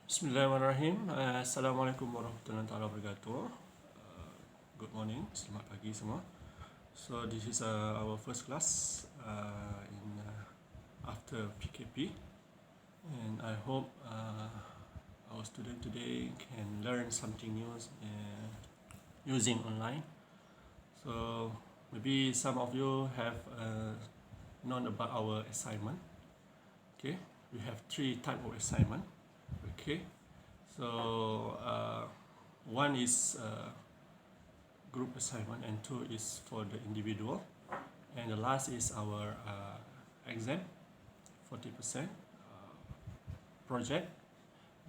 Bismillahirrahmanirrahim. Assalamualaikum warahmatullahi wabarakatuh. Good morning, selamat pagi semua. So this is our first class in after PKP, and I hope our student today can learn something new using online. So maybe some of you have known about our assignment. Okay, we have three type of assignment. Okay, so one is group assignment and two is for the individual, and the last is our exam, 40% project.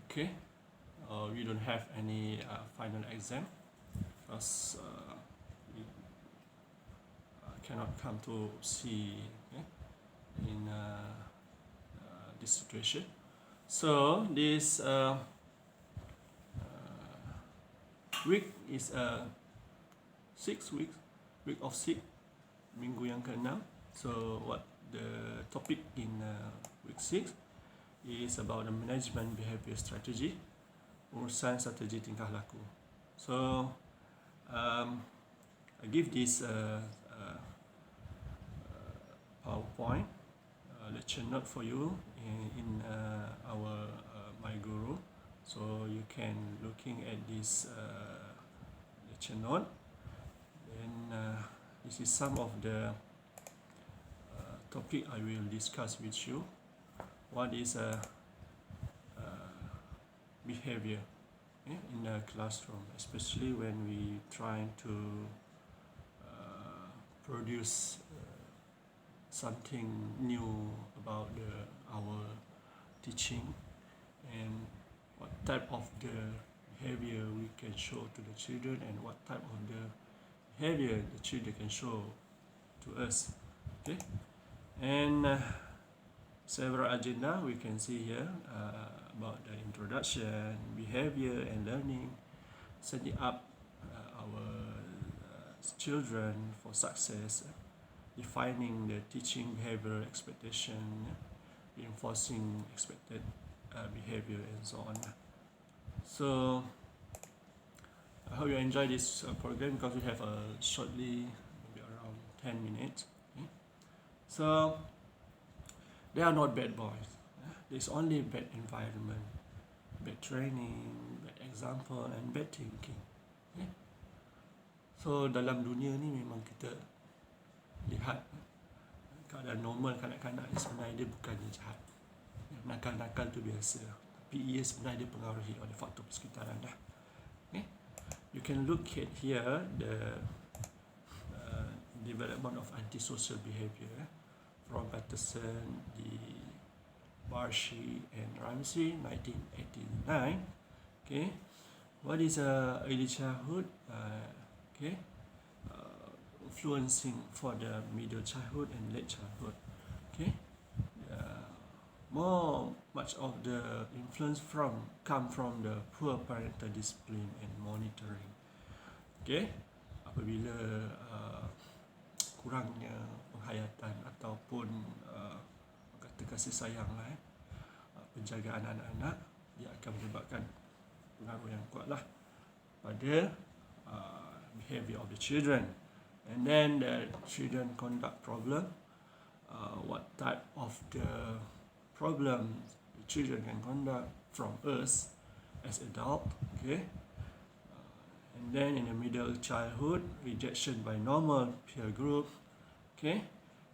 Okay, we don't have any final exam because we cannot come to see in this situation. So this week is 6 weeks, week of 6, minggu yang ke-6. So what the topic in week 6 is about the management behavior strategy, urusan strategi tingkah laku. So I give this PowerPoint lecture note for you in our My Guru, so you can looking at this lecture note. And this is some of the topic I will discuss with you. What is behavior in a classroom, especially when we trying to produce something new about our teaching, and what type of the behavior we can show to the children, and what type of the behavior the children can show to us. Okay, and several agenda we can see here about the introduction, behavior and learning, setting up our children for success, defining the teaching behavior expectation, reinforcing expected behavior, and so on. So I hope you enjoy this program because we have shortly, maybe around 10 minutes. Okay? So they are not bad boys. There's only bad environment, bad training, bad example, and bad thinking. Okay? So dalam dunia ni memang kita lihat keadaan normal kanak-kanak ni sebenarnya dia bukannya jahat. Nakal-nakal tu biasa, tapi ia sebenarnya dia pengaruhi oleh faktor persekitaran dah. Okay? You can look at here the development of antisocial behavior from Patterson, Barshi and Ramsey, 1989. Okay, what is early childhood? Okay, influencing for the middle childhood and late childhood. Okay, much of the influence come from the poor parental discipline and monitoring. Okay, apabila kurangnya penghayatan ataupun kata kasih sayang penjagaan anak-anak, dia akan menyebabkan pengaruh yang kuatlah pada behavior of the children. And then the children conduct problem, what type of the problem the children can conduct from us as adult. Okay, and then in the middle childhood, rejection by normal peer group. Okay,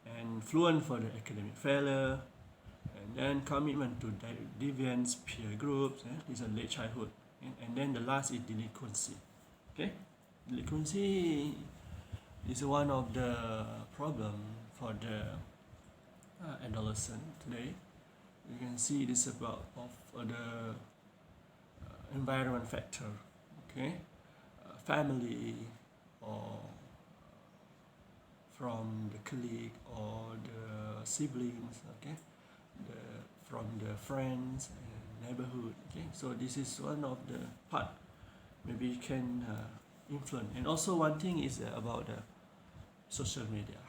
and fluent for the academic failure, and then commitment to deviant peer groups. These are late childhood, and then the last is delinquency. Okay, delinquency is one of the problem for the adolescent today. You can see this about of the environment factor. Okay, family or from the colleague or the siblings. Okay, from the friends and neighborhood. Okay, so this is one of the part maybe you can influence. And also one thing is about the social media.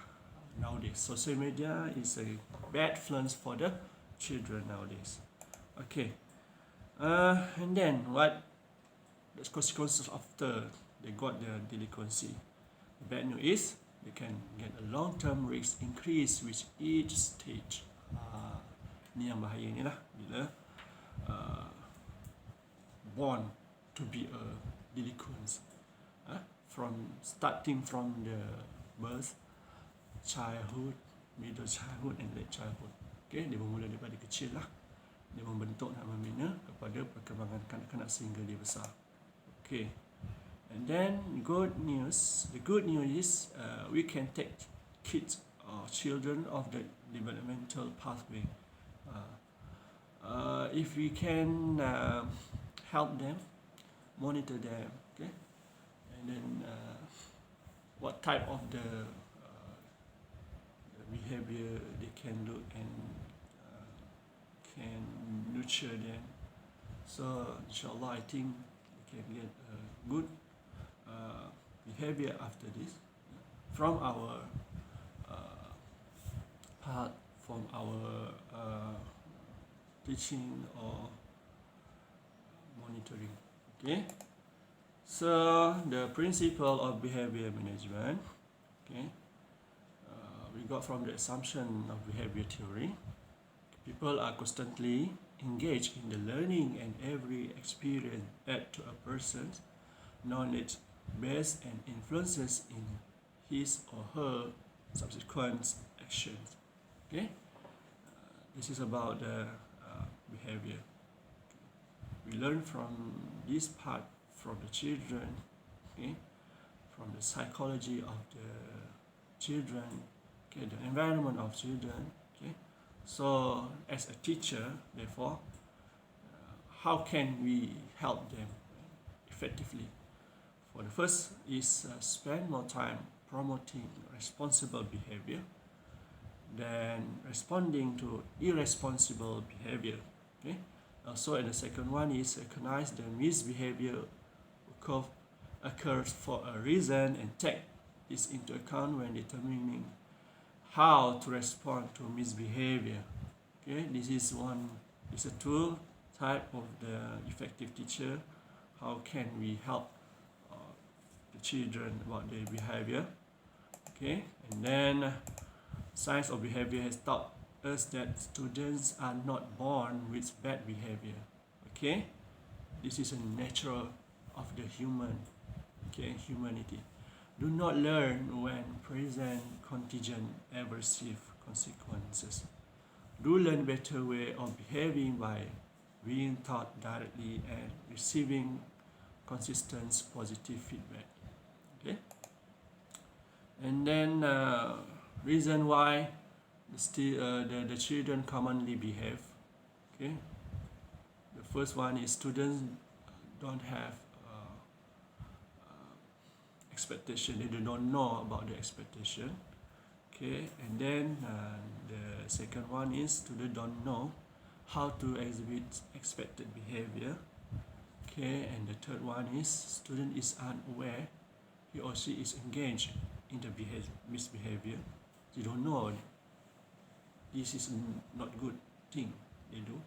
Nowadays, social media is a bad influence for the children nowadays. Okay, And then what the consequences after they got their delinquency? The bad news is they can get a long-term risk increase with each stage. Ni yang bahaya ni lah bila uh, born to be a delinquent. Starting from the birth, childhood, middle childhood and late childhood. Okay, dia bermula daripada kecil lah. Dia membentuk dan membina kepada perkembangan kanak-kanak sehingga dia besar. Okay. And then the good news is we can take kids or children of the developmental pathway. If we can help them, monitor them, okay, and then what type of the behavior they can look and can nurture them. So inshallah, I think we can get a good behavior after this from our part, from our teaching or monitoring. Okay, so the principle of behavior management, okay, we got from the assumption of behavior theory. People are constantly engaged in the learning, and every experience add to a person's knowledge base and influences in his or her subsequent actions. Okay, this is about the behavior. We learn from this part from the children, okay, from the psychology of the children, okay, the environment of children, okay. So as a teacher, therefore, how can we help them effectively? For the first is spend more time promoting responsible behavior than responding to irresponsible behavior. Okay. Also, and the second one is recognize the misbehavior occurs for a reason and take this into account when determining how to respond to misbehavior. Okay, this is a tool type of the effective teacher. How can we help the children about their behavior? Okay, and then science of behavior has taught us that students are not born with bad behavior. Okay, this is a natural of the humanity. Do not learn when present contingent aversive consequences. Do learn better way of behaving by being taught directly and receiving consistent positive feedback. Okay, and then reason why the children commonly behave. Okay, the first one is students don't have expectation. They do not know about the expectation. Okay, and then the second one is students don't know how to exhibit expected behavior. Okay, and the third one is student is unaware he or she is engaged in the misbehavior. They don't know this is not good thing they do.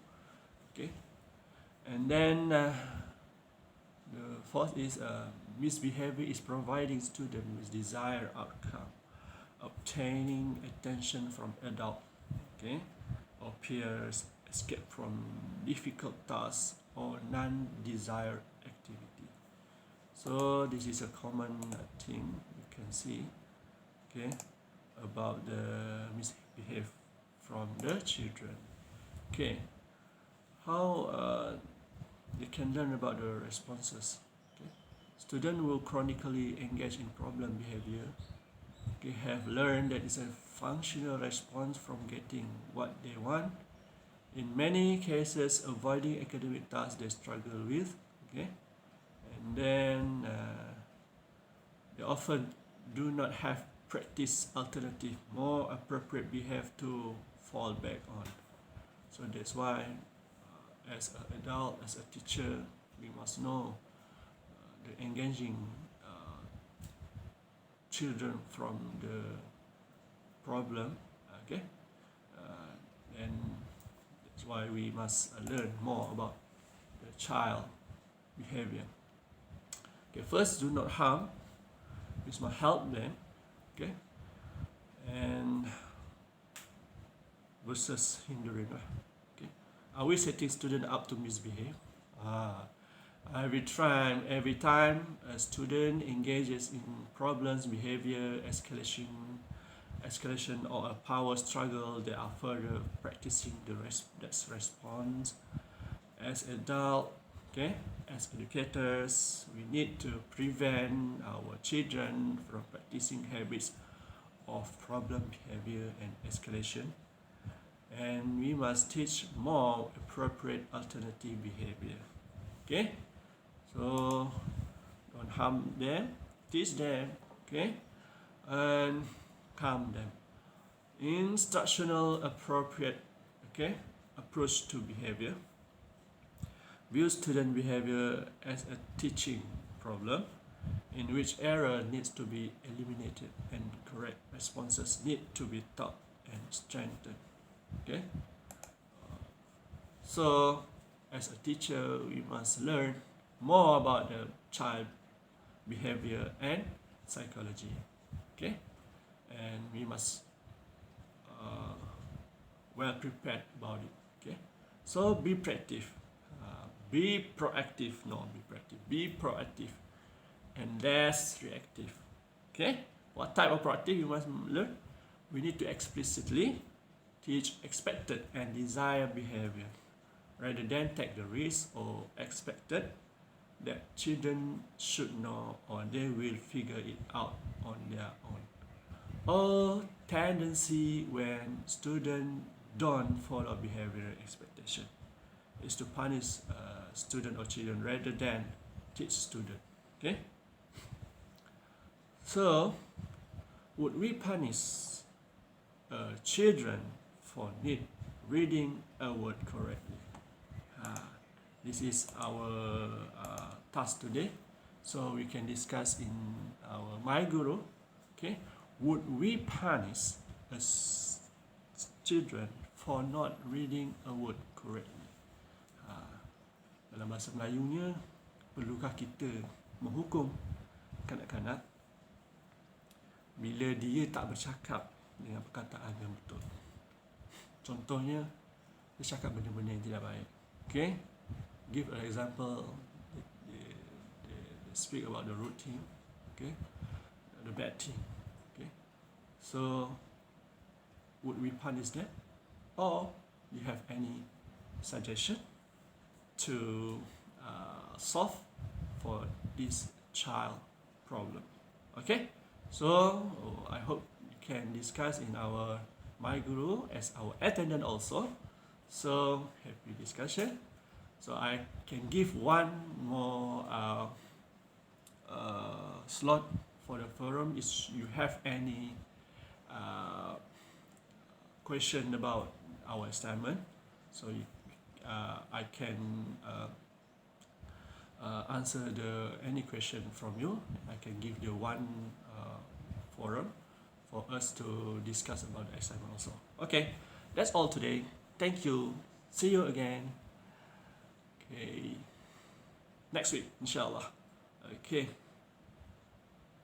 Okay, and then the fourth is misbehavior is providing students with desired outcome, obtaining attention from adult, okay, or peers, escape from difficult tasks or non-desired activity. So this is a common thing you can see, okay, about the misbehavior from the children. Okay, how they can learn about the responses. Okay, students will chronically engage in problem behavior. Okay, have learned that it's a functional response from getting what they want. In many cases, avoiding academic tasks they struggle with. Okay, and then they often do not have practice alternative, more appropriate behavior to fall back on. So that's why as an adult, as a teacher, we must know the engaging children from the problem. Okay, and that's why we must learn more about the child behavior. Okay, first, do not harm. We must help them. Okay, and versus hindering. Okay, are we setting student up to misbehave? Every time a student engages in problems, behavior, escalation or a power struggle, they are further practicing that's response. As adult, okay, as educators, we need to prevent our children from practicing habits of problem behavior and escalation, and we must teach more appropriate alternative behavior. Okay, so don't harm them, teach them, okay, and calm them. Instructional appropriate, okay, approach to behavior. View student behavior as a teaching problem in which error needs to be eliminated and correct responses need to be taught and strengthened. Okay, so as a teacher, we must learn more about the child behavior and psychology. Okay, and we must well prepared about it. Okay, so be proactive, be proactive and less reactive. Okay, what type of proactive you must learn? We need to explicitly teach expected and desired behavior rather than take the risk or expected that children should know or they will figure it out on their own. Or tendency when students don't follow behavioral expectation is to punish student or children rather than teach student. Okay, so would we punish children for not reading a word correctly? This is our task today, so we can discuss in our My Guru. Okay, would we punish children for not reading a word correctly? Dalam bahasa Melayunya, perlukah kita menghukum kanak-kanak bila dia tak bercakap dengan perkataan yang betul? Contohnya, dia cakap benda-benda yang tidak baik. Okay, give an example. They speak about the rude thing, okay, the bad thing. Okay, so would we punish them, or you have any suggestion to solve for this child problem? Okay, so I hope you can discuss in our My Guru as our attendant also. So happy discussion. So I can give one more slot for the forum. If you have any question about our assignment, so I can answer any question from you. I can give you one forum for us to discuss about the assignment also. Okay, that's all today. Thank you. See you again. Okay, next week, inshallah. Okay.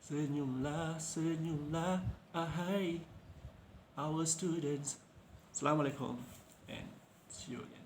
Senyumlah, senyumlah, ahai, our students. Assalamualaikum and see you again.